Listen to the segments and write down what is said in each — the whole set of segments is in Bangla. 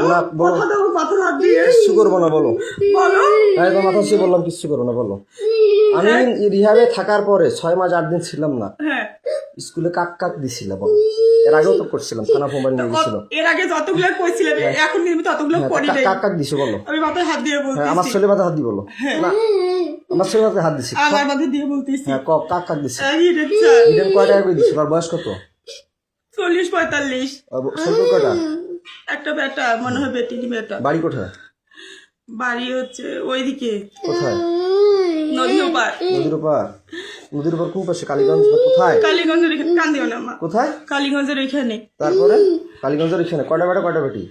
বলো না, বলো। কথা দাও মাথার হাত দিয়ে কিচ্ছু করবো না, বলো। বলো হ্যাঁ, তোমার মাথা ছুঁয়ে বললাম কিচ্ছু করবো না, বলো। আমি রিহাবে থাকার পরে 6 মাস 8 দিন ছিলাম না, হ্যাঁ স্কুলে কাক কাক দিছিল, বলো। এর আগেও তো করছিলাম, থানা মোবাইল নিয়ে গেছিল। এর আগে যতগুলো কইছিলাম এখন কিন্তু ততগুলো হ্যাঁ, করি নাই কাক কাক দিছো, বলো। আমি মাথায় হাত দিয়ে হ্যাঁ, আমার বলতেছি ছেলে মাথা হাত দি, বলো। না, আমার ছেলে মাথায় হাত দিছি। আমার মাথায় দিয়ে বলতেছি হ্যাঁ, কাক কাক দিছি। হিরেন ইডেন কয় টাকা করে দিছিল? আর বয়স কত? 40-45 সম্পর্ক কয়টা? একটা বেটা মনে হয় বেটিনি বেটা বাড়ি কোথায়? বাড়ি হচ্ছে ওইদিকে কোথায়? নদীর ওপার নদীর ওপার। নদীর ওপার কোন পাশে? কালীগঞ্জ না কোথায়? কালীগঞ্জের এখানে কান্দিও না মা কোথায়? কালীগঞ্জের এখানে তারপরে কালীগঞ্জের এখানে কয়টা বেটা কয়টা বেটি?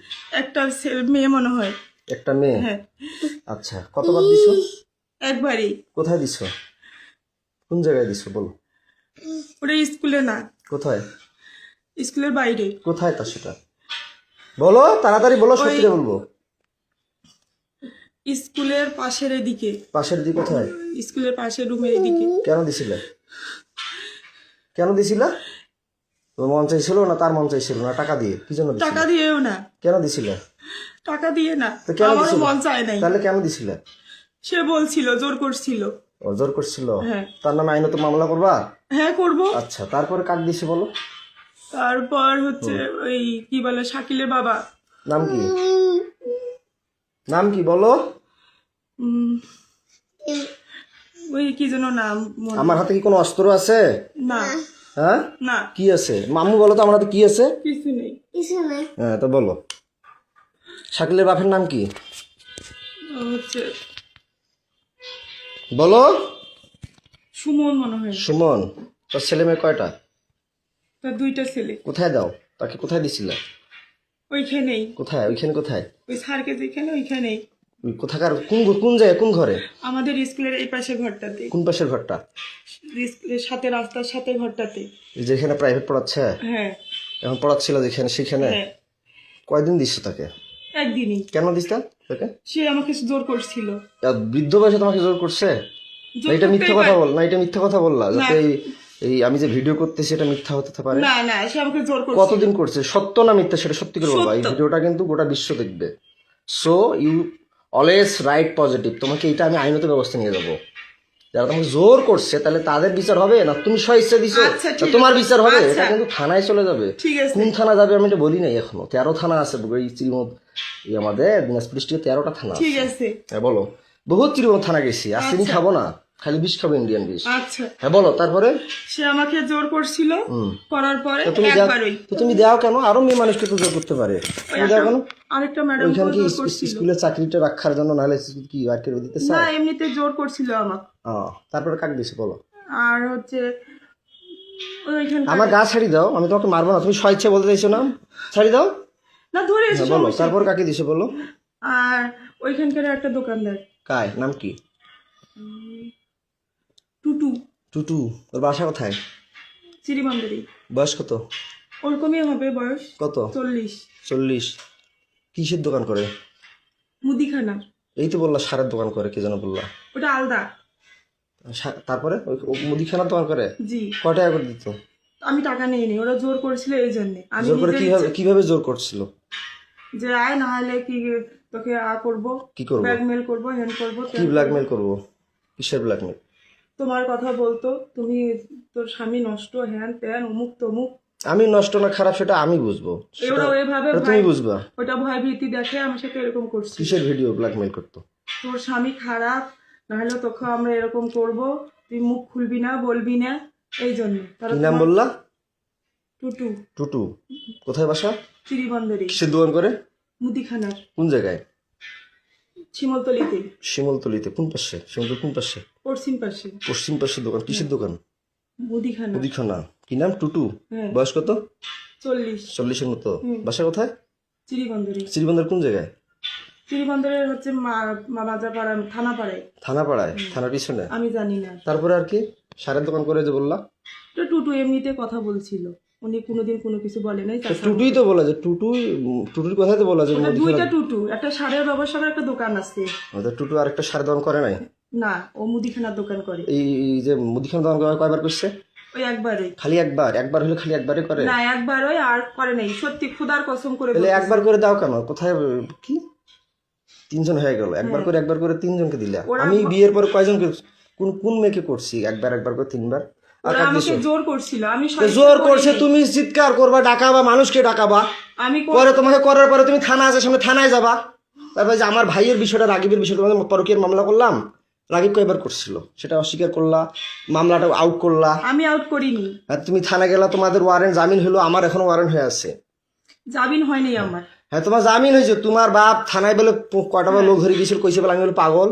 একটা মেয়ে মনে হয় একটা মেয়ে। হ্যাঁ আচ্ছা, কতবার দিছো? একবারই কোথায় দিছো? কোন জায়গায় দিছো, বলো। ওটা স্কুলে না কোথায়? স্কুলের বাইরে কোথায় তা সেটা বলো, তাড়াতাড়ি বলো, সত্যি বলবো। স্কুলের পাশের এদিকে পাশের দিকে কোথায়? স্কুলের পাশের রুমের এদিকে কেন দিছিলে? কেন দিছিলা? তোর মন চাইছিল না তার মন চাইছিল না? টাকা দিয়ে কি জন্য দিছিলে? টাকা দিয়েও না কেন দিছিলে? টাকা দিয়ে না তো কেন আমারও দিছিলে? মন চায় নাই তাহলে কেন দিছিলে? সে বলছিল জোর করছিল ও জোর করছিল? হ্যাঁ তার নামে আইনত মামলা করবা? হ্যাঁ করবো আচ্ছা, তারপরে কাক দিছে, বলো। তারপর হচ্ছে ওই কি বলে শাকিলের বাবা নাম কি? নাম কি, বলো। উম, ওই কি যেন নাম মনে- আমার হাতে কি কোনো অস্ত্র আছে? না হ্যাঁ, না কি আছে? মামু বলো তো, আমার হাতে কি আছে? কিছু নেই হ্যাঁ, তো বলো। শাকিলের বাপের নাম কি, হচ্ছে বলো। সুমন মনে হয় সুমন। তোর ছেলে মেয়ে কয়টা? তার 2টা ছেলে কোথায় দাও? তাকে কোথায় দিছিলে? ওইখানেই কোথায়? ওইখানে কোথায়? ওই স্যারকে যেখানে ওইখানেই ওই কোথাকার কোন জায়গায়, কোন ঘরে? আমাদের স্কুলের এই পাশে ঘরটাতে কোন পাশের ঘরটা? স্কুলের সাথে রাস্তার সাথে ঘরটাতে এই যেখানে প্রাইভেট পড়াচ্ছে? হ্যাঁ এখন পড়াচ্ছিল যেখানে, সেখানে? হ্যাঁ কয়দিন দিচ্ছ তাকে? একদিনই কেন দিচ্ছ তাকে? সে আমাকে জোর করছিল আর বৃদ্ধ বয়সে তোমাকে জোর করছে? জোর না, এটা মিথ্যা করতেই কথা পারে। বল না, এটা মিথ্যা কথা বললা যাতে এই আমি যে ভিডিও করতেছি এটা মিথ্যা হতে পারে। না না সে আমাকে জোর করছিল কতদিন করছে? সত্য না মিথ্যা সেটা সত্যি করে বলবা। এই সত্য। ভিডিওটা কিন্তু গোটা বিশ্ব দেখবে। So you always write positive. তোমাকে এটা আমি আইনত ব্যবস্থা নিয়ে যাবো। যারা তোমাকে জোর করছে তাহলে তাদের বিচার হবে, না তুমি স্বেচ্ছা দিছো আচ্ছা, না ঠিক তোমার আছে। বিচার হবে? আচ্ছা। এটা কিন্তু থানায় চলে যাবে। ঠিক আছে কোন থানা যাবে আমি এটা বলি নাই এখনো। 13 থানা আছে এই চিরিমত, এই আমাদের দিনাজপুর ডিস্ট্রিক্টে 13টা থানা ঠিক আছে। আছে হ্যাঁ, বলো। বহুত চিরিমত থানা গেছি, আর চিনি আচ্ছা। খাবো না, খালি বিষ খাবো, ইন্ডিয়ান বিষ। আচ্ছা হ্যাঁ, বলো। তারপরে সে আমাকে জোর করছিল করার পরে তো তুমি দাও, একবারই তো তুমি দাও কেন? আরো মেয়ে মানুষকে তো জোর করতে পারে, তুমি দাও কেন? আরেকটা ম্যাডাম ওইখানে কি জোর করছিল স্কুলের চাকরিটা রাখার জন্য, নাহলে কি আর কেউ দিতে না চায়? এমনিতে জোর করছিল আমাকে তারপরে কাক দিছে, বলো। আর হচ্ছে ওইখানে আমার গা ছাড়ি দাও, আমি তোমাকে মারবো না। তুমি স্বেচ্ছা বলতে চাইছো না, ছাড়ি দাও। না ধরে এসে হ্যাঁ, বলো। সমস্যা তারপর কি? কাকে দিছে, বলো। আর ওইখানকার একটা দোকানদার কায় নাম কি? টুটু টুটু। তোর বাসা কোথায়? চিরিমান্দারি বয়স কত? ওরকমই হবে বয়স কত? 40 40। কিসের দোকান করে? মুদিখানা এই তো বললা সারের দোকান করে, কে যেন বললা। ওটা আলাদা তারপরে ও মুদিখানার দোকান করে? জি কয় টাকা করে দিত? আমি টাকা নেই নি ওরা জোর করেছিল এই জন্য আমি জোর করে নিজের কিভাবে ইচ্ছে- কিভাবে জোর করছিল? যে আয় না হলে কি তোকে করবো কি করবো? ব্ল্যাকমেল করবো হ্যান করবো কি ব্ল্যাকমেল করবো? কিসের ব্ল্যাকমেল? তোমার কথা বলতো তুমি তোর স্বামী নষ্ট হ্যান ত্যান অমুক তমুক আমি নষ্ট না খারাপ সেটা আমি বুঝবো, ওরা ওইভাবে সেটা তুমি বুঝবা। ওটা ভয় ভীতি দেখে আমার সাথে এরকম করছি কিসের ভিডিও ব্ল্যাকমেল করতো? তোর স্বামী খারাপ নাহলে তোকে আমরা এরকম করব তুই মুখ খুলবি না বলবি না এই জন্য কি নাম বললা? টুটু টুটু। কোথায় বাসা? চিরিবন্দরে কিসের দোকান করে? মুদিখানার কোন জায়গায়? শিমলতলিতে শিমলতলিতে। কোন পাশে? শিমলতলি কোন পাশে? পশ্চিম পাশে পশ্চিম পাশে দোকান। কিসের দোকান? মুদিখানা মুদিখানা। কি নাম? টুটু। হ্যাঁ বয়স কত? 40 40-এর মতো। বাসা কোথায়? চিরিবন্দরে শ্রীবন্দর কোন জায়গায়? চিরিবন্দরের হচ্ছে বাজারপাড়া থানাপাড়ায় থানাপাড়ায়। থানার পিছনে। আমি জানি না তারপরে আর কি? সারের দোকান করে যে বললা। তো টুটু এমনিতে কথা বলছিল উনি কোনোদিন কোনো কিছু বলে নাই তো টুটুই তো বলা যে টুটুর কথাই তো বলা যে ওটা 2টা টুটু একটা সারের ব্যবসার একটা দোকান আছে টুটু আরেকটা সারের দোকান করে নাই? না ও মুদিখানার দোকান করে এই যে মুদিখানা দোকান কয়বার করছে? ওই একবারই। খালি একবার? একবার হলে খালি একবারই করে? না একবার ওই আর করে নাই, সত্যি খুদার কসম করে তাহলে বলতেছি। একবার করে দাও কেন? কোথায় কি 3 জন হয়ে গেল, একবার করে 3 জনকে দিলা। আমি বিয়ের পর কয়জনকে কোন কোন মেয়েকে করছি একবার করে 3 বার? আর ওরা কার আমাকে দিছো? জোর করছিল, আমি তো জোর করছে, তুমি চিৎকার করবা, ডাকাবা, মানুষকে ডাকাবা, আমি পরে তোমাকে করার পরে তুমি থানা আছে সামনে, থানায় যাবা। তারপরে যে আমার ভাইয়ের বিষয়টা, রাগিবের বিষয়টা, তোমাদের পরকীয়ার মামলা করলাম, রাগিব কয়বার করছিল সেটা অস্বীকার করলা, মামলাটা আউট করলা। আমি আউট করিনি। আর তুমি থানা গেলা, তোমাদের ওয়ারেন্ট জামিন হলো, আমার এখনো ওয়ারেন্ট হয়ে আছে। জামিন হয়নি আমার। হ্যাঁ তোমার জামিন হয়েছে, তোমার বাপ থানায় বলে কয়টা লোক ধরে গেছিল, কইছে বলে আমি বলে পাগল,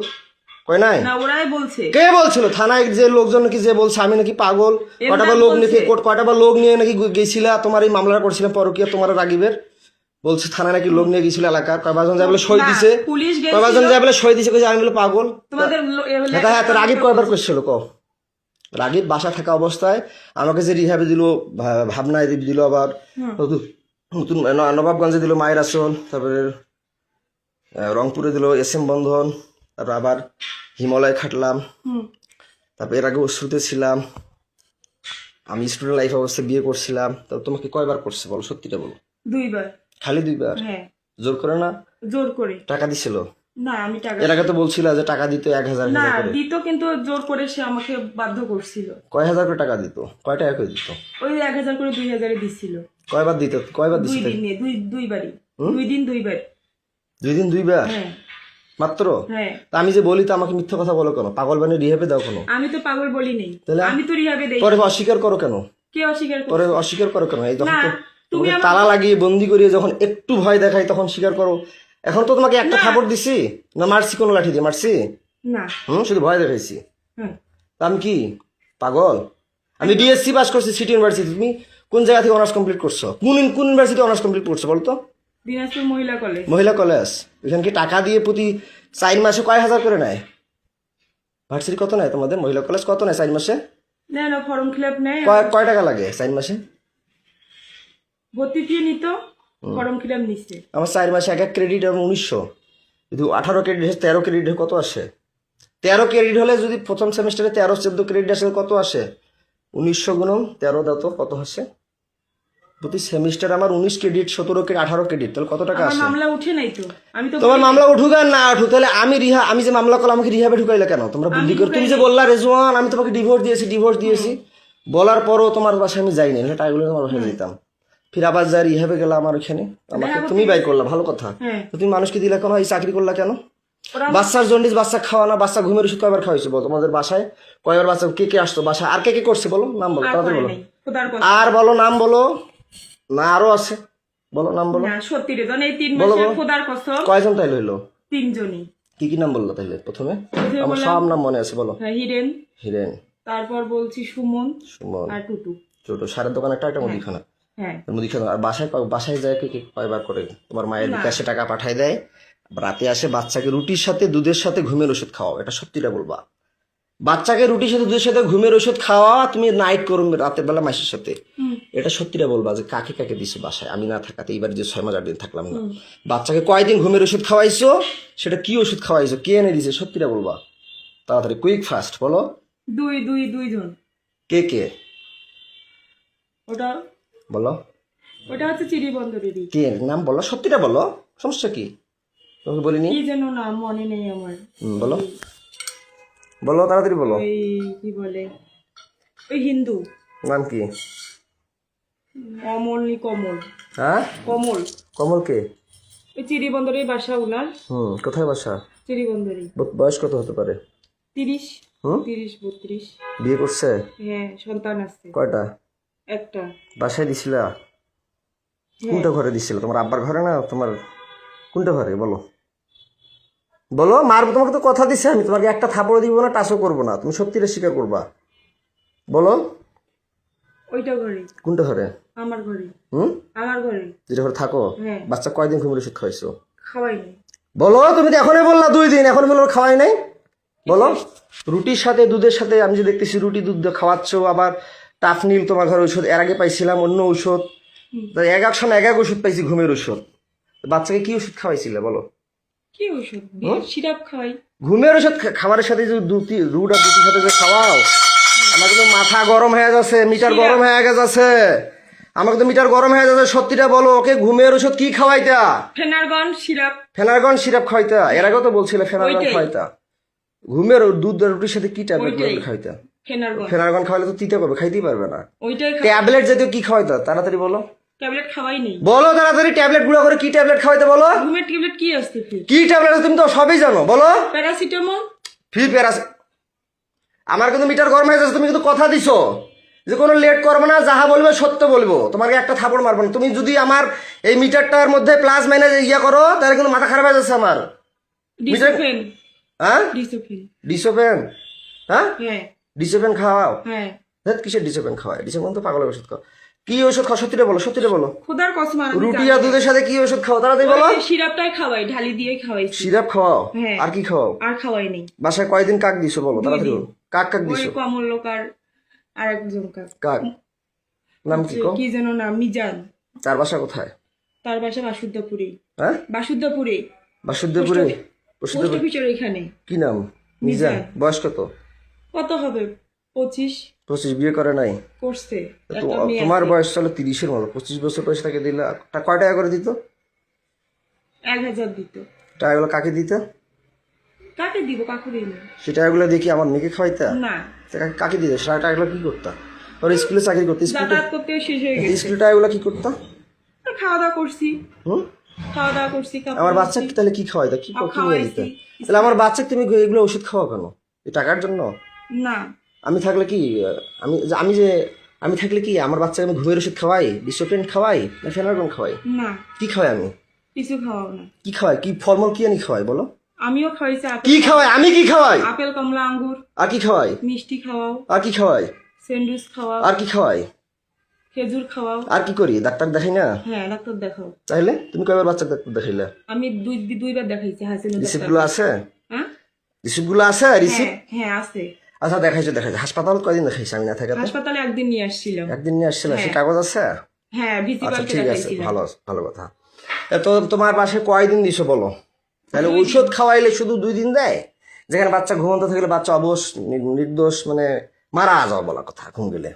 কয় নাই? না ওরাই বলছে। কে বলছিল? থানায় যে লোকজন নাকি যে বলছে আমি নাকি পাগল, কয়টা লোক নিয়ে কয়টা লোক নিয়ে নাকি গেছিলা, তোমার এই মামলাটা করছিলাম পরকীয়া, তোমার রাগিবের বলছে থানায় নাকি লোক নিয়ে গেছিল এলাকার, কয়জন যায় বলে সই দিছে, পুলিশ কয়জন যায় বলে সই দিছে, কইছে আমি বলে পাগল। তোমাদের হ্যাঁ তো রাগিব কয়বার করছিল ক? রাগিব বাসা থাকা অবস্থায় আমাকে যে রিহাবে দিল, ভাবনায় দিল, আবার নতুন নবাবগঞ্জে দিল মায়ের আসল, তারপরে রংপুরে দিল SM বন্ধন, তারপর আবার হিমালয় খাটলাম, তারপর এর আগে অশ্রুতে ছিলাম, আমি স্টুডেন্ট লাইফ অবস্থায় বিয়ে করছিলাম। তো তোমাকে কয়বার করছে বলো, সত্যিটা বলো। 2 বার। খালি 2 বার? হ্যাঁ। জোর করে না? জোর করে। টাকা দিছিল? না আমি টাকা, এর আগে তো বলছিল যে টাকা দিত 1000 না করে। দিত কিন্তু জোর করে সে আমাকে বাধ্য করছিল। কয় হাজার করে টাকা দিত? কয় টাকা করে দিত? ওই 1000 করে 2000 দিছিল। কয়বার দিত? কয়বার 2 দিছিল? দিনে, দুই বারই। 2 দিন 2 বার। 2 দিন 2 বার হ্যাঁ মাত্র? হ্যাঁ। তা আমি যে বলি তো আমাকে মিথ্যা কথা বলো কেন? পাগল বানিয়ে রিহেবে দাও কেন? আমি তো পাগল বলি নাই, তাহলে আমি তো রিহাবে দেই। পরে অস্বীকার করো কেন? কে অস্বীকার করে? পরে অস্বীকার করো কেন? এই যখন না, তুমি তোমাকে তালা লাগিয়ে বন্দি করিয়ে যখন একটু ভয় দেখাই তখন স্বীকার করো। এখন তো তোমাকে একটা থাপড় দিছি না, মারছি কোনো লাঠি দিয়ে মারছি? না। শুধু ভয় দেখাইছি। হুম। তা আমি কি পাগল? আমি BSc পাস করছি সিটি ইউনিভার্সিটি। তুমি কোন জায়গা থেকে অনার্স কমপ্লিট করছো? কোন ইউনিভার্সিটি অনার্স কমপ্লিট করছো বলো তো? দিনাজপুর মহিলা কলেজ। মহিলা কলেজ। এখানে কি টাকা দিয়ে প্রতি 4 মাসে কয় হাজার করে নেয়? ভার্সিটি কত নেয় তোমাদের? মহিলা কলেজ কত নেয় 4 মাসে? না ফর্ম ফিল নেই। কয় টাকা লাগে 4 মাসে? ভর্তি ফি নিত, ফর্ম ফিল নিচ্ছে। আমার 4 মাসে এক ক্রেডিট এবং 1900, যদি 18 ক্রেডিট 13 ক্রেডিট কত আসে? 13 ক্রেডিট হলে যদি প্রথম সেমিস্টারে 13-14 ক্রেডিট আসে কত আসে? 1900 গুণন 13 দাও তো কত আসে? প্রতি সেমিস্টার আমার 19 ক্রেডিট, 17 ক্রেডিট, 18 ক্রেডিট, তাহলে কত টাকা আমার আসে? মামলা উঠে নাই তো, আমি তো তোমার মামলা উঠুক আর না উঠুক, তাহলে আমি যে মামলা করলাম আমাকে রিহাবে ঢুকাইলে কেন? তোমরা বুদ্ধি করে তুমি যে বললা রেজওয়ান আমি তোমাকে ডিভোর্স দিয়েছি, বলার পরও তোমার বাসায় আমি যাইনি, না টাকাগুলো তোমার বাসায় যেতাম, ফির আবার যাই রিহাবে গেলাম আমার ওখানে, আমাকে তুমি বাই করলা, ভালো কথা। তো তুমি মানুষকে দিলা কেন? এই চাকরি করলা কেন? বাচ্চার জন্ডিস, বাচ্চা খাওয়া না, বাচ্চা ঘুমের ওষুধ কয়বার খাওয়াইছো বলো? তোমাদের বাসায় কয়বার বাচ্চা, কে আসতো বাসায়? আর কে করছে বলো? নাম বলো তাড়াতাড়ি বলো। আর বলো নাম বলো, না আরো আছে, বলো নাম বলো। না সত্যি রে, এই 3 মাসে খোদার কসম। কয়জন তাইলে হইলো? 3 জনই। কি নাম বললো তাইলে প্রথমে? আমার সব নাম মনে আছে, বলো। হিরেন, হিরেন, তারপর বলছি সুমন আর টুটু। ছোট সারের দোকান একটা মুদিখানা। হ্যাঁ মুদিখানা। আর বাসায় যায় কি কয়বার করে? তোমার মায়ের বিকাশে টাকা পাঠায় দেয়, রাতে আসে বাচ্চাকে রুটির সাথে দুধের সাথে ঘুমের ওষুধ খাওয়াও, এটা সত্যিটা বলবা। বাচ্চাকে রুটির সাথে দুধের সাথে ঘুমের ওষুধ খাওয়া, তুমি নাইট করো রাতের বেলা মাসের সাথে, এটা সত্যিটা বলবা যে কাকে দিছো বাসায় আমি না থাকাতে? এইবার যে 6 মাস 8 দিন থাকলাম না, বাচ্চাকে কয়দিন ঘুমের ওষুধ খাওয়াইছো? সেটা কি ওষুধ খাওয়াইছো? কে এনে দিছে? সত্যিটা বলবা তাড়াতাড়ি, কুইক ফাস্ট বলো। 2 জন। কে? ওটা হচ্ছে চিড়িবন্দরেরই। কে নাম বলো, সত্যিটা বলো, সমস্যা কি? তোমাকে বলিনি কি যেন নাম মনে নেই আমার। বলো তাড়াতাড়ি বলো। ওই কি বলে, ওই হিন্দু নাম কি? কমল। হ্যাঁ কমল কে? ওই চিড়িবন্দরের বাসা উনার। কোথায় বাসা? চিড়িবন্দরে। বয়স কত হতে পারে? 30 32। বিয়ে করছে? হ্যাঁ সন্তান আছে। কয়টা? একটা। বাসায় দিছিলা? কোনটা ঘরে দিছিল? তোমার আব্বার ঘরে না তোমার কোনটা ঘরে বলো? মারবো তোমাকে তো কথা দিছে আমি, তোমাকে একটা থাপড় দিব না, টাচও করবো না, তুমি সত্যিটা স্বীকার করবা, বলো। ওইটা ঘরে। কোনটা ঘরে? আমার ঘরে। আমার ঘরে। যেটা ঘরে থাকো? বাচ্চা কয়দিন ঘুমের ওষুধ খাওয়াইছো? খাওয়াইনি। বলো, তুমি তো এখনই বললা 2 দিন, এখন বলো খাওয়াই নাই, বলো। রুটির সাথে দুধের সাথে আমি যে দেখতেছি রুটি দুধ খাওয়াচ্ছ, আবার টাফনিল তোমার ঘরে ওষুধ, এর আগে পাইছিলাম অন্য ওষুধ, এক সময় এক ওষুধ পাইছি ঘুমের ওষুধ। বাচ্চাকে কি ওষুধ খাওয়াইছিলে বলো? কি ওষুধ? সিরাপ খাওয়াই। ঘুমের ওষুধ খাবারের সাথে যে রুট আর দুটির সাথে যে খাওয়াও, আমার কিন্তু মাথা গরম হয়ে যাচ্ছে, মিটার গরম হয়ে গেছে। আমাকে তো মিটার গরম হয়ে যাচ্ছে, সত্যিটা বলো। ওকে ঘুমের ওষুধ কি খাওয়াইতা? Phenergan syrup. ফেনারগন সিরাপ খাওয়াইতা? এর আগেও তো বলছিলে ফেনারগন ওইটাই। খাওয়াইতা। ঘুমের দুধ আর রুটির সাথে কি ট্যাবলেট ওইটাই। খাওয়াইতা? ফেনারগন ফেনারগন খাওয়াইলে তো তিতে করবে, খাইতেই পারবে না। ওইটাই ট্যাবলেট জাতীয় কি খাওয়াইতা? তাড়াতাড়ি বলো, ট্যাবলেট খাওয়াই নেই। বলো তাড়াতাড়ি। ট্যাবলেট গুঁড়া করে কি ট্যাবলেট খাওয়াইতে বলো? ঘুমের ট্যাবলেট কি আসছে ফির? কি ট্যাবলেট তুমি তো সবই জানো, বলো। প্যারাসিটামল। ফ্রি প্যারাস। আমার কিন্তু মিটার গরম হয়ে যাচ্ছে, তুমি কিন্তু কথা দিছো যে কোনো লেট করবে না, যাহা বলবে সত্য বলবো, তোমাকে একটা থাপড় মারবো না। তুমি যদি আমার এই মিটারটার মধ্যে প্লাস মাইনাস ইয়া করো তাহলে কিন্তু মাথা খারাপ হয়ে যাচ্ছে আমার। ডিসোফেন। হ্যাঁ ডিসোফেন। ডিসোপেন? হ্যাঁ হ্যাঁ ডিসোপেন খাওয়াও? হ্যাঁ। দেখ কিসের ডিসোপেন খাওয়ায়? ডিসোপেন তো পাগলের ওষুধ খাও। কি ওষুধ খাও সত্যিটা বলো, সত্যিটা বলো। খোদার কসম আর রুটি আর দুধের সাথে কি ওষুধ খাও তাড়াতাড়ি বলো। সিরাপটাই খাওয়াই, ঢালি দিয়ে খাওয়াইছি। সিরাপ খাওয়াও? হ্যাঁ। আর কি খাওয়াও? আর খাওয়াই নেই। বাসায় কয়দিন কাক দিছো বলো তাড়াতাড়ি বলো। কাক কাক ওই দিছো? কমলকার আর একজন কাক নাম কি কো? কি যেন নাম, মিজান। তার বাসা কোথায়? তার বাসা বাসুদ্ধপুরে। হ্যাঁ বাসুদ্ধপুরে। বাসুদেবপুরে? পোস্ট বাসুদেবপুর অফিসের এখানে। কি নাম? মিজান। বয়স কত? কত হবে? 25। 25। বিয়ে করে নাই? করছে। তো একটা মেয়ে তোমার আছে। বয়স চলো 30-এর মতো। 25 বছর বয়স তাকে দিলে কয় টাকা করে দিত? 1000 দিত। টাকাগুলো কাকে দিত? কাকে দিব? কাকু দিন সে টাকাগুলো দেখি আমার মেয়েকে খাওয়াইতা? না। কাকে দিত? সে টাকাগুলো কি করতা? ওর স্কুলে চাকরি করতে? যাতায়াত করতে শেষ হয়ে গেছে। স্কুলে টাকাগুলো কি করতা? আর খাওয়া দাওয়া করছি। হুম? খাওয়া দাওয়া করছি। কাপড় আমার ধুচ্ছি। বাচ্চাকে তাহলে কি খাওয়াইতা? কি আর কি নিয়ে দিতে? খাওয়াইছি। তাহলে আমার বাচ্চাকে তুমি এগুলো ওষুধ খাওয়া কেন? এই টাকার জন্য? না। আমি থাকলে কি আমি আমি যে আমি থাকলে কি আমার বাচ্চাকে আমি ঘুমের ওষুধ খাওয়াই, ডিসোপেন খাওয়াই, না ফেনারগন খাওয়াই? না কি খাওয়াই আমি? কিছু খাওয়াও না। কি খাওয়াই? কি ফলমূল কি আনি খাওয়াই বলো? আমিও খাওয়াইছি কি খাওয়াই? আমি কি খাওয়াই? আপেল কমলা আঙ্গুর। আর কি খাওয়াই? মিষ্টি খাওয়াও। আর কি খাওয়াই? স্যান্ডউইচ খাওয়াও। আর কি খাওয়াই? খেজুর খাওয়াও। আর কি করি? ডাক্তার দেখাই না? হ্যাঁ ডাক্তার দেখাও। তাইলে তুমি কয়বার বাচ্চা ডাক্তার দেখাইলে? আমি দুইবার দেখাইছি হাসিনা রিসিপ্ট ডাক্তার। গুলো আছে? হ্যাঁ রিসিপ্ট গুলো আছে? রিসিপ্ট? হ্যাঁ হ্যাঁ আছে। আচ্ছা দেখাইছো দেখাইছো। হাসপাতাল কয়দিন দেখাইছি আমি না থাকাতে? হাসপাতালে একদিন নিয়ে আসছিলাম। একদিন নিয়ে আসছিল, সে হ্যাঁ। কাগজ আছে? হ্যাঁ আচ্ছা ভিসিপালকে ঠিক আছে, দেখাইছিলাম। ভালো ভালো কথা। তো তোমার পাশে কয়দিন দিছো বলো? তাহলে ঔষধ খাওয়াইলে শুধু 2 দিন দেয়? যেখানে বাচ্চা ঘুমন্ত থাকলে বাচ্চা অবশ নির্দোষ মানে মারা যাওয়া বলা কথা ঘুম গেলে,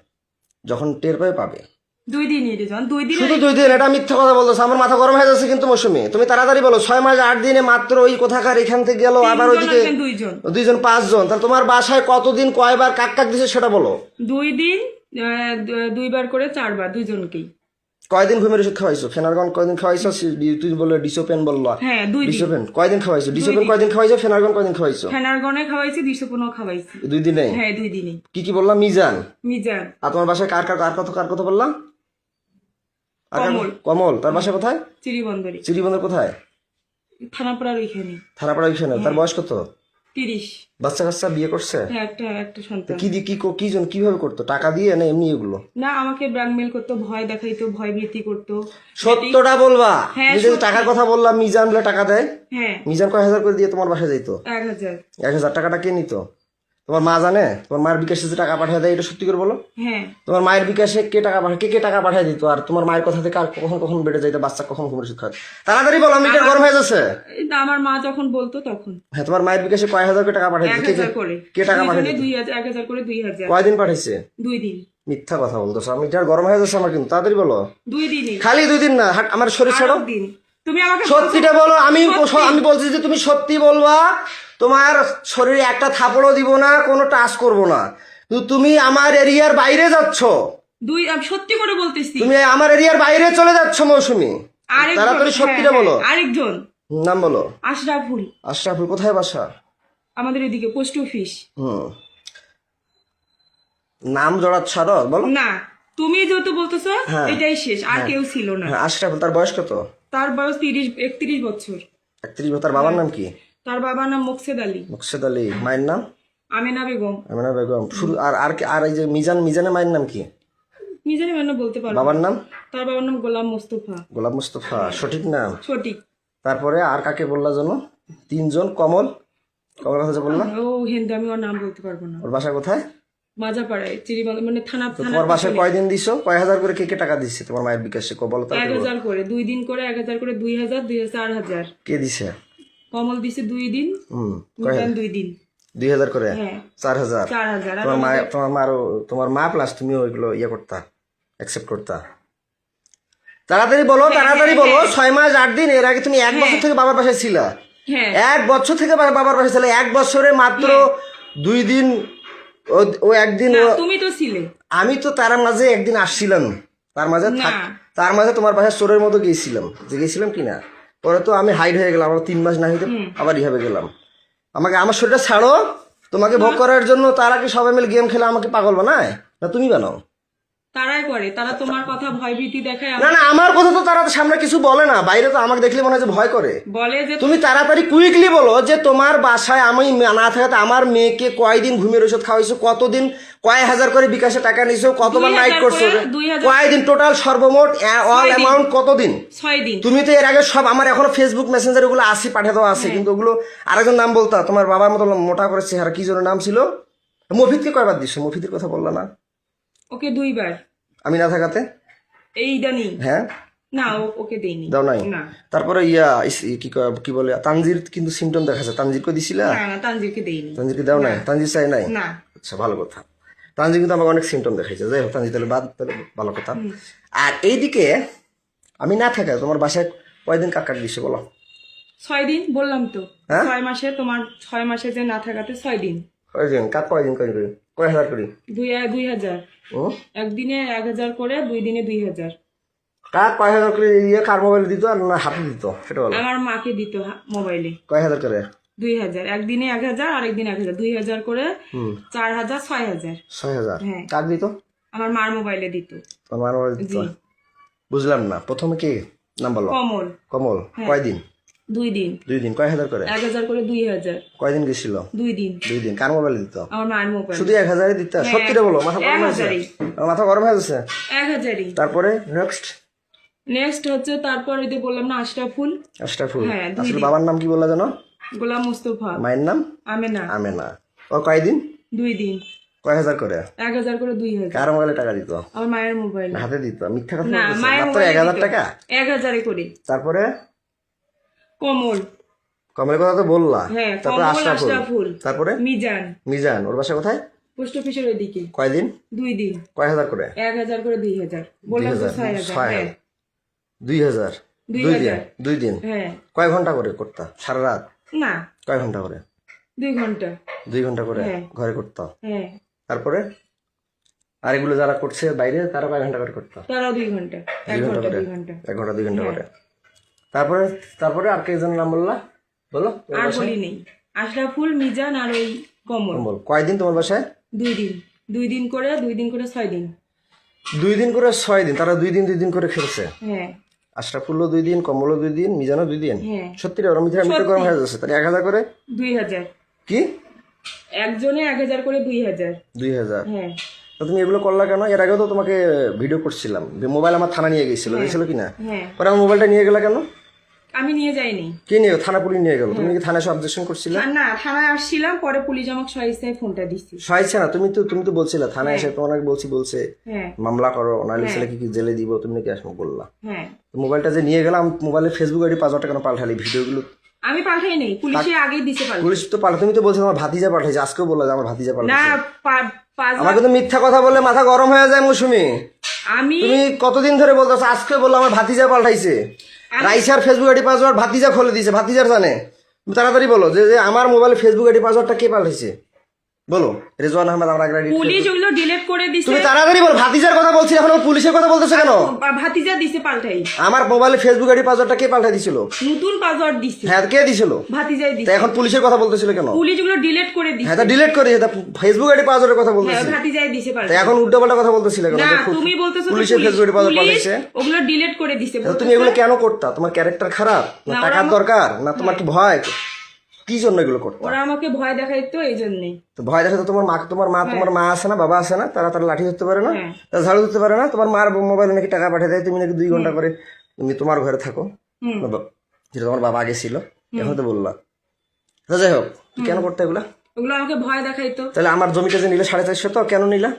যখন টের পাবে পাবে। 2 দিনই রে জন, 2 দিন। শুধু 2 দিন? এটা মিথ্যা কথা বলতেছে, আমার মাথা গরম হয়ে যাচ্ছে কিন্তু মৌসুমি। তুমি তাড়াতাড়ি বলো। 6 মাস 8 দিনে মাত্র ওই কোথাকার এখান থেকে গেল, আবার ওইদিকে 2 জন 5 জন। তাহলে তোমার বাসায় কতদিন কয়বার কাক কাক দিছে সেটা বলো। 2 দিন 2 বার করে 4 বার দুইজনকেই। কয়দিন ঘুমের ওষুধ খাওয়াইছো? ফেনারগন কয়দিন খাওয়াইছো? তুই বললে ডিসোপেন বললো। হ্যাঁ 2 দিন। ডিসোপেন কয়দিন খাওয়াইছো? ডিসোপেন কয়দিন খাওয়াইছো? ফেনারগন কয়দিন খাওয়াইছো? ফেনারগনে খাওয়াইছি, ডিসোপনও খাওয়াইছি। 2 দিনে? হ্যাঁ 2 দিনই। কি কি বললাম? মিজান। মিজান। আর তোমার বাসায় কার কথা বললাম? কমল। কমল। তার বাসা কোথায়? চিরিবন্দরে। চিরিবন্দর কোথায়? থানাপাড়ার ওইখানে। থানাপাড়া ওইখানে। তার বয়স কত? 30। বাচ্চা কাচ্চা বিয়ে করছে? হ্যাঁ একটা সন্তান। কি দিয়ে কি জন কিভাবে করতো? টাকা দিয়ে না এমনি এগুলো? না আমাকে ব্ল্যাকমেল করতো, ভয় দেখাইতো, ভয় ভীতি করতো। সত্যটা বলবা। হ্যাঁ, তুমি যদি সত্যি। টাকার কথা বললাম, মিজান বলে টাকা দেয়। হ্যাঁ মিজান কয় হাজার করে দিয়ে তোমার বাসায় যাইতো? 1000। 1000 টাকাটা কে নিত? তোমার মা জানে? তোমার মায়ের বিকাশে যে টাকা পাঠিয়ে দেয়, এটা সত্যি করে বলো। হ্যাঁ তোমার মায়ের বিকাশে কে টাকা পাঠায়? কে টাকা পাঠিয়ে দিত? আর তোমার মায়ের কথা থেকে আর কখন কখন বেড়ে যাইতো বাচ্চা, কখন ঘুমের ওষুধ খায়? তাড়াতাড়ি বলো, আমি এটা গরম হয়ে যাচ্ছে। এই তো আমার মা যখন বলতো তখন হ্যাঁ, তোমার মায়ের বিকাশে কয় হাজার করে টাকা পাঠিয়ে দিত? 1000 করে। কে টাকা পাঠিয়ে দিত? 1000 করে 2000। কয়দিন পাঠাইছে? 2 দিন। মিথ্যা কথা বলতেছো। আমি এটা গরম হয়ে যাচ্ছে আমার কিন্তু। তাড়াতাড়ি বলো। 2 দিনই। খালি 2 দিন না, আমার শরীর ছাড়ো। 8 দিন। তুমি আমাকে সত্যিটা বলো। আমি বলছি যে তুমি সত্যি বলবা। তোমার শরীরে একটা থাপড়ও দিব না, কোনো টাচ করব না। তুমি আমার এরিয়ার বাইরে যাচ্ছ। আমি সত্যি করে বলতেছি। তুমি আমার এরিয়ার বাইরে চলে যাচ্ছ মৌসুমি। আরেকজন, তাড়াতাড়ি সত্যিটা হ্যাঁ, বলো। আরেকজন নাম বলো। আশরাফুল। আশরাফুল কোথায় বাসা? আমাদের এদিকে পোস্ট অফিস। নাম জড়াত ছাড়ো বলো। না তুমি যেহেতু বলতেছো হ্যাঁ। এটাই শেষ, আর কেউ ছিল না। হ্যাঁ, আশরাফুল। তার বয়স কত? তার বয়স 31 বছর। 31 বছর। তার বাবার নাম কি? তার বাবার নাম মোকসেদ আলী। মুকসেদ আলী। মায়ের নাম? আমেনা বেগম। আমিনা বেগম। শুরু আর এই যে মিজানের মায়ের নাম কি? নিজের মানে বলতে পারবো। বাবার নাম? তার বাবার নাম গোলাম মোস্তফা। গোলাম মুস্তফা সঠিক নাম? সঠিক। তারপরে আর কাকে বললা জানো? 3 জন। কমল কথা যে বললাম। ও হিন্দু, আমি ওর নাম বলতে পারবো না। ওর বাসা কোথায়? মাজাপাড়ায়, চিরিবাংলা মানে থানা। তোমার বাসায় কয়দিন দিছো? কয় হাজার করে কে টাকা দিচ্ছে তোমার মায়ের বিকাশে? বলো তো। 1000 করে 2 দিন করে 1000 করে 2000 4000। কে দিছে? কমল দিছে 2 দিন, হুম। মিজান 2 দিন। 2000 করে হ্যাঁ 4000 4,000 আর তোমার মা প্লাস তুমি ওইগুলো ইয়ে করতা অ্যাকসেপ্ট করতা তাড়াতাড়ি বলো তাড়াতাড়ি বলো 6 মাস 8 দিন এর আগে তুমি 1 বছর থেকে বাবার পাশে ছিলা হ্যাঁ 1 বছর থেকে বাবার পাশে ছিলে 1 বছরে মাত্র 2 দিন ও একদিন না, তুমি তো ছিলে আমি তো তার মাঝে একদিন আসছিলাম তার মাঝে তার মাঝে তোমার বাসায় চোরের মতো গেছিলাম কিনা পরে তো আমি হাইড হয়ে গেলাম আমার 3 মাস না হইতে আবার রিহাবে গেলাম আমাকে আমার শরীরটা ছাড়ো তোমাকে ভোগ করার জন্য তারা কি সবাই মিলে গেম খেলে আমাকে পাগল বানায় না তুমি বানাও তারাই করে তারা তোমার কথা ভয় ভীতি দেখায় না না আমার কথা তো তারা তো সামনে কিছু বলে না বাইরে তো আমাকে দেখলে মনে হয় যে ভয় করে বলে যে তুমি তাড়াতাড়ি কুইকলি বলো যে তোমার বাসায় আমি না থাকাতে আমার মেয়েকে কয়দিন ঘুমের ওষুধ খাওয়াইছো কতদিন কয় হাজার করে বিকাশে টাকা নিছো কতবার 2000 নাইট করছো করে, 2000 কয়দিন টোটাল সর্বমোট অল অ্যামাউন্ট কতদিন 6 দিন তুমি তো এর আগে সব আমার এখনো ফেসবুক মেসেঞ্জার ওগুলো আসি পাঠিয়ে দেওয়া আছে কিন্তু ওগুলো আরেকজন নাম বলতা তোমার বাবার মতো মোটা করে চেহারা কি যেন নাম ছিল মফিদকে কয়বার দিছো মফিদের কথা বললা না ওকে 2 বার আমি না থাকাতে এই দানি হ্যাঁ না ওকে দেইনি দাও নাই না তারপরে কি বলে তানজির কিন্তু সিমটম দেখাচ্ছে তানজিরকে দিছিলা না তানজিরকে দেইনি তানজিরকে দাও নাই তানজির চাই নাই না আচ্ছা ভালো কথা তানজির কিন্তু আমাকে অনেক সিমটম দেখাইছে যাই হোক তানজির তাহলে ভালো কথা আর এইদিকে আমি না থাকা তোমার বাসায় কয়দিন কাকার দিছে বলো 6 দিন বললাম তো হ্যাঁ? 6 মাসে তোমার 6 মাসে যে না থাকাতে 6 দিন কয়দিন কাক কয়দিন করি কয় হাজার করি 2000 ও একদিনে 1000 করে 2 দিনে 2000 কাক কয় হাজার করে ইয়ে কার মোবাইল দিত আর না হাতে দিত সেটা বলো আমার মাকে দিত মোবাইলে কয় হাজার করে 2000 একদিনে 1000 আর একদিন 1000 2000 করে 4000 6000 6000 হ্যাঁ। কাক দিত আমার মার মোবাইলে দিত তোমার মোবাইল দিত জি বুঝলাম না প্রথমে কি নাম বলো কমল কমল কয়দিন 2 দিন 2 দিন কয় হাজার করে 1000 করে 2000 কয়দিন গেছিল 2 দিন 2 দিন কার মোবাইল দিত আমার মার মোবাইল শুধু 1000 দিত সত্যি বলো মাথা গরম হয়েছে 1000 আমার মাথা গরম হয়ে যাচ্ছে 1000ই তারপরে নেক্সট নেক্সট হচ্ছে তারপর ওই যে বললাম না আশরাফুল আশরাফুল হ্যাঁ, 2 আসলে দিন। বাবার নাম কি বললা জানো গোলাম মুস্তফা মায়ের নাম আমেনা আমেনা ওর কয়দিন 2 দিন কয় হাজার করে 1000 করে 2000 কার মোবাইলে টাকা দিত আমার মায়ের মোবাইল হাতে দিত মিথ্যা কথা না বলতেছে। মায়ের মাত্র মোবাইল 1000 টাকা 1000 করে তারপরে কমল কমলের কথা তো বললা হ্যাঁ তারপরে কমল আশরাফুল আশরাফুল তারপরে মিজান মিজান ওর বাসা কোথায় পোস্ট অফিসের ওইদিকে কয়দিন 2 দিন কয় হাজার করে 1000 করে 2000 বললাম তো 6000 হ্যাঁ 2000 2000 2 দিন হ্যাঁ কয় ঘন্টা করে করতা সারা রাত না কয় ঘন্টা করে 2 ঘন্টা 2 ঘন্টা করে হ্যাঁ। ঘরে করতা হ্যাঁ তারপরে আর এগুলো যারা করছে বাইরে তারা কয় ঘন্টা করে করতা তারাও 2 ঘন্টা 1 2 ঘন্টা ঘন্টা করে 2 ঘন্টা 1 ঘন্টা 2 ঘন্টা করে তারপরে তারপরে আর কে নাম বললা বলো আর বলি নেই আশরাফুল মিজান আর ওই কমল বল কয়দিন তোমার বাসায় 2 দিন 2 দিন করে 6 দিন 2 দিন করে 6 দিন তারা 2 দিন করে খেলছে হ্যাঁ আশরাফুল্লো 2 দিন কমলও 2 দিন মিজানও 2 দিন হ্যাঁ সত্যি রে ওরা মিথ্যা গরম হয়ে যাচ্ছে তাহলে 1000 করে 2000 কি একজনে 1000 করে 2000 2000 হ্যাঁ তো তুমি এগুলো করলা কেন এর আগেও তো তোমাকে ভিডিও করছিলাম মোবাইল আমার থানা নিয়ে গেছিল গেছিল কিনা হ্যাঁ পরে আমার মোবাইলটা নিয়ে গেলা কেন আমি নিয়ে যাইনি কি নিয়ে থানা পুলিশ নিয়ে গেল তুমি কি থানায় অবজেকশন করছিলে আর না থানায় আসছিলাম পরে পুলিশ আমাকে সহিস্তায় ফোনটা দিচ্ছে সহায়ছে না তুমি তো বলছিলে থানায় এসে তোমার বলছে হ্যাঁ মামলা করো নাহলে ছেলে কি জেলে দিব তুমি নাকি আসবো বললা হ্যাঁ তো মোবাইলটা যে নিয়ে গেলাম মোবাইলে ফেসবুক আইডি 5000 টাকা পাল্টালি ভিডিওগুলো আমি পাঠাই নেই পুলিশে আগেই দিছে পাল্টা পুলিশ তো পাল্টা তুমি তো বলছো আমার ভাতিজা পাঠাইছে আজকেও বললা যে আমার ভাতিজা না পাল্টাইছে পাঁচ আমাকে তো মিথ্যা কথা বললে মাথা গরম হয়ে যায় মৌসুমি আমি তুমি কতদিন ধরে বলতেছো আজকে বললো আমার ভাতিজা পাল্টাইছে রাইসার ফেসবুক আইডি পাসওয়ার্ড ভাতিজা খুলে দিয়েছে ভাতিজার জানে তুমি তাড়াতাড়ি বলো যে আমার মোবাইলে ফেসবুক আইডি পাসওয়ার্ডটা কে পাল্টাইছে বলো রেজওয়ান আহমেদ আমার আগে পুলিশ ওগুলো ডিলিট করে দিছে তুমি তাড়াতাড়ি বলো ভাতিজার কথা বলছি এখন পুলিশের কথা বলতেছো কেন ভাতিজা দিছে পাল্টাই আমার মোবাইলে ফেসবুক আইডি পাসওয়ার্ডটা কে পাল্টাই দিছিল নতুন পাসওয়ার্ড দিছে হ্যাঁ কে দিছিল ভাতিজাই তা দিছে এখন পুলিশের কথা বলতেছিল কেন পুলিশ ওগুলো ডিলিট করে দিছে হ্যাঁ তা ডিলিট করে দিয়েছে ফেসবুক আইডি পাসওয়ার্ডের কথা হ্যাঁ বলতেছি ভাতিজাই দিছে তা পাল্টা এখন উল্টোপাল্টা কথা বলতেছিলে কেন না যে তুমি বলতেছো তো পুলিশের ফেসবুক আইডি পাসওয়ার্ড পুলিশ পাল্টাইছে ওগুলো ডিলিট করে দিছে তা তুমি এগুলো কেন করতা তোমার ক্যারেক্টার খারাপ না না, টাকার দরকার না তোমার কি ভয় কি জন্য এগুলো করতা ওরা আমাকে ভয় দেখাইতো এই জন্যই তো ভয় দেখে তো তোমার মা আছে না বাবা আছে না তারা লাঠি ধরতে পারে না হ্যাঁ। তারা ঝাড়ু ধরতে পারে না তোমার মার মোবাইলে নাকি টাকা পাঠিয়ে দেয় তুমি নাকি 2 ঘন্টা করে তুমি তোমার ঘরে থাকো হুম যেটা তোমার বাবা আগে ছিল এখন তো বললা তো যাই হোক তুমি কেন করতে এগুলা ওগুলো আমাকে ভয় দেখাইতো তাহলে আমার জমিটা যে নিলে 450 তো কেন নিলা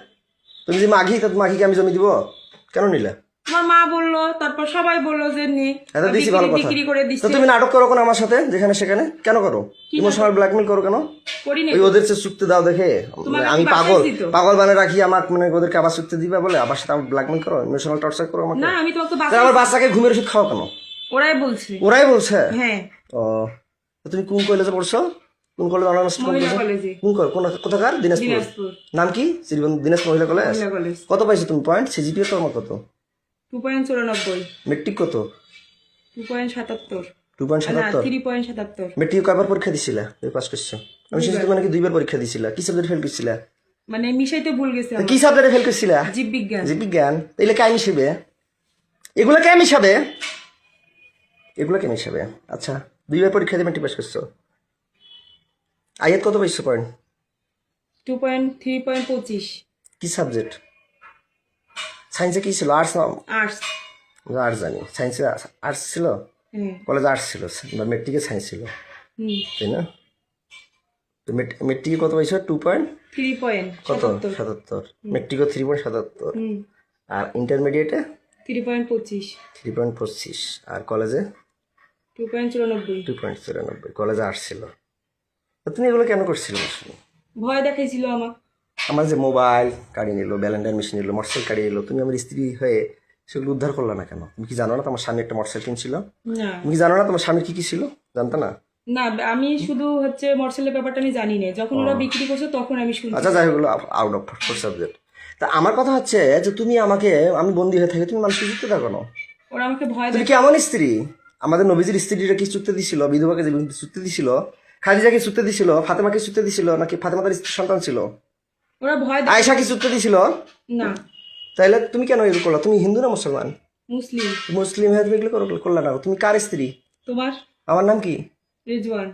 তুমি যে মাঘি তা মাঘিকে আমি জমি দিব কেন নিলা তোমার মা বললো, তারপর সবাই বললো যে নে এটা দিছি ভালো কথা। বিক্রি করে তো দিচ্ছে। তুমি নাটক করো কেন আমার সাথে যেখানে সেখানে কেন করো? ইমোশনাল ব্ল্যাকমেল করো কেন? করি না ওই ওদের যে চুক্তি দাও দেখে তোমাকে আমি কি বাসায় পাগল দিত? পাগল বানিয়ে রাখি আমাকে, মানে ওদেরকে আবার চুক্তি দিবে বলে আবার সাথে আমার ব্ল্যাকমেল করো, ইমোশনাল টর্চার করো আমাকে। না আমি তোমাকে তাহলে আমার বাচ্চাকে ঘুমের ওষুধ খাওয়া কেন? ওরাই বলছে। ওরাই বলছে? হ্যাঁ ও তো তুমি কোন কলেজে পড়ছো? কোন কলেজ অনার্স মহিলা কলেজে। কোথাকার? দিনাজপুর। দিনাজপুর নাম কি? দিনাজপুর মহিলা কলেজ। মহিলা কলেজ। কত পাইছো তুমি পয়েন্ট? সিজিপিএ তোমার কত? 2.94 মেট্রিক কত? 2.77 2.77। 3.77 মেট্রিক কয়বার পরীক্ষা দিছিলা? তুমি পাস করছো? আমি শুনছি তুমি নাকি 2বার পরীক্ষা দিছিলা। কি সাবজেক্ট ফেল করছিলা? মানে মিশাইতে ভুল গেছে তো আমার। কি সাবজেক্টে ফেল করছিলা? জীববিজ্ঞান। জীববিজ্ঞান। এগুলো কে মিশাবে? এগুলো কে মিশাবে? এগুলো কে মিশাবে? আচ্ছা 2বার পরীক্ষা দিয়ে মেট্রিক পাস করছো। আয়াত কত পাইছো পয়েন্ট? 3.25 কি সাবজেক্ট? সায়েন্সে কি ছিল? আর্টস না? আর্টস। আর্টস জানি। সায়েন্সে আর্টস ছিল? হ্যাঁ কলেজে আর্টস ছিল বা মেট্রিকে সায়েন্স ছিল, হুম তাই না? তো মেট্রিকে কত পাইছো? 2 পয়েন্ট কত? 3.77 77। মেট্রিকও 3.77। হুম আর ইন্টারমিডিয়েটে 3.25 3.25। আর কলেজে 2.94 2.94। কলেজে আর্টস ছিল। তো তুমি এগুলো কেন করছিলে? ভয় দেখাইছিল আমার। আমার যে মোবাইল কাড়িয়ে নিল, ব্যালেন্ডার মেশিন নিল, মোটরসাইকেল কাড়িয়ে নিল, তুমি আমার স্ত্রী হয়ে সেগুলো উদ্ধার করলা না কেন? তুমি কি জানো না তোমার স্বামী একটা মোটরসাইকেল কিনছিল? না তুমি কি জানো না তোমার স্বামীর কি কি ছিল? জানতো না? না আমি শুধু হচ্ছে মোটরসাইকেলের ব্যাপারটা আমি জানি না, যখন ওরা বিক্রি করছে তখন আমি শুনছি। আচ্ছা যাই হোক, আউট অফ সাবজেক্ট। তা আমার কথা হচ্ছে যে তুমি আমাকে, আমি বন্দী হয়ে থাকি, তুমি মানুষকে চুক্তি দাও কেন? ওরা আমাকে ভয় তুমি কি এমন স্ত্রী? আমাদের নবীজির স্ত্রীরা কি চুক্তি দিছিল? বিধবাকে যে চুক্তি দিছিল, খাদিজাকে চুক্তি দিছিল, ফাতেমাকে চুক্তি দিছিল, নাকি ফাতেমাদের সন্তান ছিল? ওরা ভয় আয়েশা কি চুক্তি দিছিল? না তাইলে তুমি কেন এগুলো করলা? তুমি হিন্দু না মুসলমান? মুসলিম। মুসলিম হয়ে তুমি এগুলো করলা না। তুমি কার স্ত্রী? তোমার? আমার নাম কি? রেজওয়ান।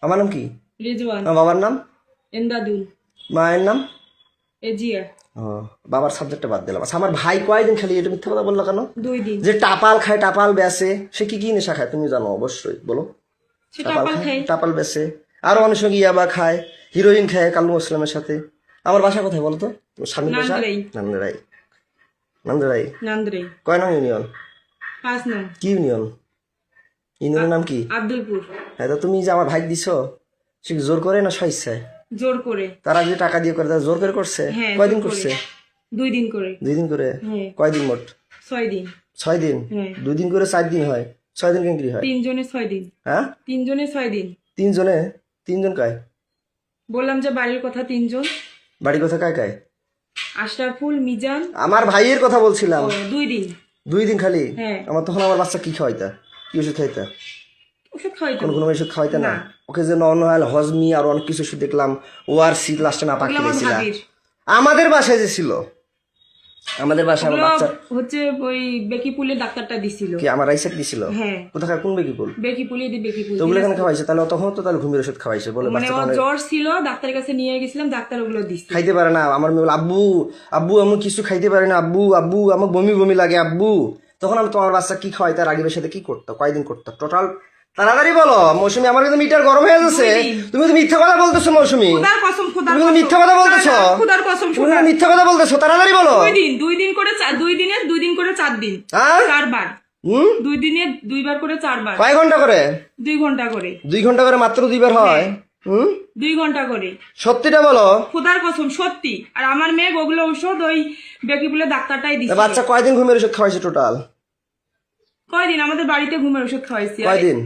আমার নাম কি? রেজওয়ান। আমার বাবার নাম? এন্দাদুল। মায়ের নাম? এজিয়া। ও, বাবার সাবজেক্টটা বাদ দিলাম। আচ্ছা আমার ভাই কয়দিন খালি এটা মিথ্যা কথা বললো কেন? 2 দিন। যে টাপাল খায়, টাপাল বেচে, সে কি কি নেশা খায় তুমি জানো অবশ্যই, বলো। সে টাপাল খাই। টাপাল বেচে, আরো অনেক সঙ্গে ইয়াবা খায়, হিরোইন খায় কালু মুসলামের সাথে। আমার বাসা কোথায় বলো তো? স্বামীর বাসা নান্দারাই। নান্দারাই। নান্দারাই নান্দ্রাই। কয় নং ইউনিয়ন? 5 নং। কি ইউনিয়ন? ইউনিয়নের নাম কি? আব্দুলপুর। হ্যাঁ, তো তুমি যে আমার ভাই দিছো, সে কি জোর করে না স্বেচ্ছায়? জোর করে। তারা যে টাকা দিয়ে করে, তারা জোর করে করছে? হ্যাঁ, কয়দিন জোর করে। করছে? 2 দিন করে। 2 দিন করে? হ্যাঁ। কয়দিন মোট? 6 দিন। 6 দিন? হ্যাঁ। 2 দিন করে 4 দিন হয়, 6 দিন কেন কি হয়? 3 জনে 6 দিন। হ্যাঁ 3 জনে 6 দিন। 3 জনে? 3 জন কায়? বললাম যে বাড়ির কথা 3 জন। বাড়ি কথা কায় কায়? আশরাফুল, মিজান। আমার ভাইয়ের কথা বলছিলাম। 2 দিন। 2 দিন খালি? হ্যাঁ। তখন আমার বাচ্চা কি খাওয়াইতা? কি ওষুধ খাইতা? ওষুধ খাওয়াইতো। কোনো ওষুধ খাওয়াইতা না? না। ওকে যে নর্মাল হজমি আর অনেক কিছু ওষুধ দেখলাম, ওআরসি লাস্টে না পাখি ওগুলো আমার দিয়েছিলা। ভাবির। আমাদের বাসায় যে ছিল, আমাদের বাসায় আমার ওগুলো বাচ্চা হচ্ছে ওই বেকিপুলের ডাক্তারটা দিছিল। কি আমার রাইসাক দিছিল? হ্যাঁ। কোথাকার কোন বেকিপুল? বেকিপুলে দি বেকিপুল। তো ওগুলো কেন খাওয়াইছে? তাহলে তখন তো তাহলে ঘুমের ওষুধ খাওয়াইছে বলে মানে বাচ্চা ওর তখন জ্বর ছিল, ডাক্তারের কাছে নিয়ে গেছিলাম, ডাক্তার ওগুলো দিচ্ছে। খাইতে পারে না। আমার মেয়ে বলে, আব্বু আব্বু আমি কিছু খাইতে পারি না, আব্বু আব্বু আমার বমি বমি লাগে আব্বু। তখন আমি তোমার বাচ্চা কি খাওয়াইতে, রাগিবের সাথে কি করতো, কয়দিন করতো টোটাল? তাড়াতাড়ি বলো মৌসুমী, আমার কিন্তু মিটার গরম হয়ে যাচ্ছে। 2 দিন। তুমি তো মিথ্যা কথা বলতেছো মৌসুমী, খোদার কসম, খোদার তুমি কসম। মিথ্যা কথা বলতেছো। খোদার কসম, তুমি কিন্তু মিথ্যা কথা বলতেছো, তাড়াতাড়ি বলো। 2 দিন, 2 দিন করে 2 দিনে 2 দিন করে 4 দিন। হ্যাঁ 4 বার। 2 দিনে 2 বার করে 4 বার। কয় ঘন্টা করে? 2 ঘন্টা করে। 2 ঘন্টা করে মাত্র 2 বার হয়? 2 ঘন্টা করে। সত্যিটা বলো। খোদার কসম সত্যি। আর আমার মেয়ে ওগুলো ঔষধ ওই বেকিপুলের ডাক্তারটাই তা দিচ্ছে। বাচ্চা কয়দিন ঘুমের ওষুধ খাওয়াইছে টোটাল? কয়দিন আমাদের বাড়িতে ঘুমের ওষুধ খাওয়াইছি। আর কয়দিন?